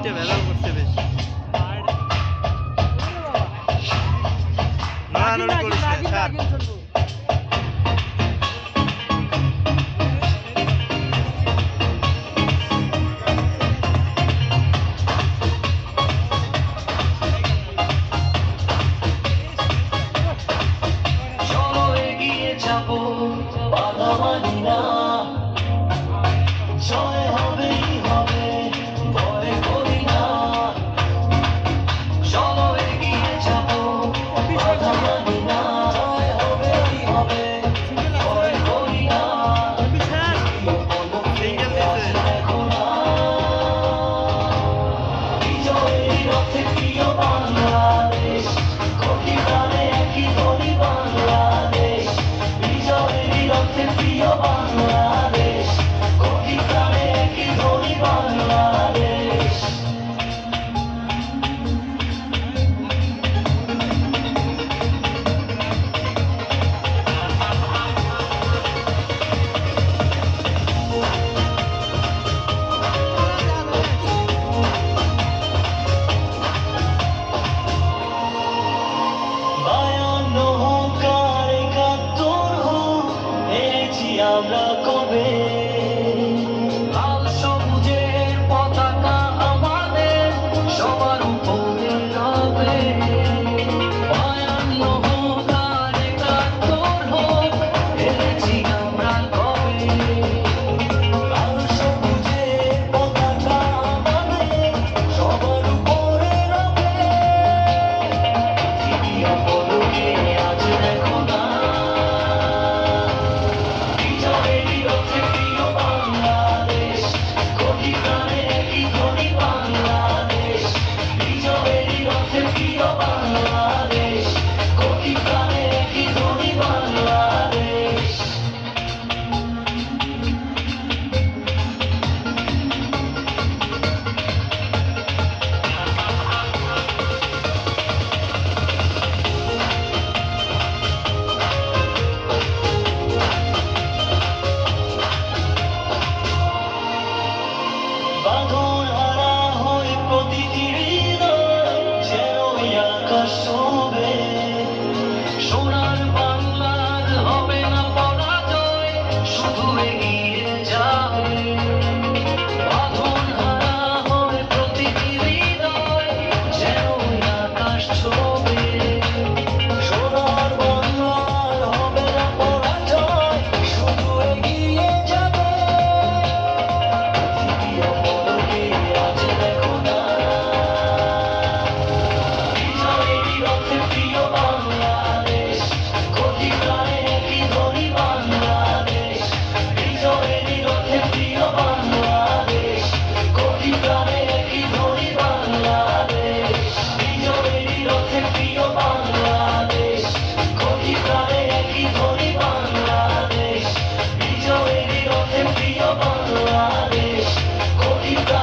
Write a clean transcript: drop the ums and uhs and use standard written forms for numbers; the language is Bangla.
চারটে ভেজাল করছে বেশ। নড়ানড়ি করিস না স্যার। চলো এগিয়ে যাবো, বাধা মানি না, জয় হবেই হবে, ভয় করি না। চলো এগিয়ে যাবো, বাধা মানি না, জয় হবেই হবে, ভয় করি না। সিঙ্গেল দিছে। দেখো না, বিজয়ের রথে প্রিয় বাংলাদেশ, কোটি প্রাণে একই ধ্বনি বাংলাদেশ। বিজয়ের রথে প্রিয় বাংলাদেশ, কোটি প্রাণে একই ধ্বনি বাংলাদেশ। বায়ান্ন হোক আর একাত্তর হোক, এনেছি আমরা কবে। লাল সবুজের পতাকা আমাদের সবার উপরে রবে। বায়ান্ন হোক আর একাত্তর হোক, এনেছি আমরা কবে। লাল সবুজের পতাকা আমাদের সবার উপরে রবে। পৃথিবী অপলকে আজ দেখো না, বিজয়েরই রথে প্রিয় বাংলাদেশ, কোটি প্রাণে একই ধ্বনি বাংলাদেশ। বিজয়েরই রথে প্রিয় বাংলাদেশ, কোটি প্রাণে একই ধ্বনি বাংলাদেশ। বাঁধন হারা হয়ে প্রতিটি হৃদয় যেন এই আকাশ ছোঁবে। সোনার বাংলার হবে না পরাজয়, শুধু এগিয়ে যাবে। বাঁধন হারা হয়ে প্রতিটি হৃদয় যেন এই আকাশ ছোঁবে। সোনার বাংলার হবে না পরাজয়, শুধু এগিয়ে যাবে। পৃথিবী অপলকে আজ দেখো না, বিজয়েরই রথে প্রিয় বাংলাদেশ, কোটি প্রাণে একই ধ্বনি বাংলাদেশ। বিজয়েরই রথে প্রিয় বাংলাদেশ, কোটি প্রাণে একই ধ্বনি বাংলাদেশ। বিজয়েরই রথে প্রিয় বাংলাদেশ, কোটি প্রাণে একই ধ্বনি বাংলাদেশ। বিজয়েরই রথে প্রিয় বাংলাদেশ, কোটি প্রাণে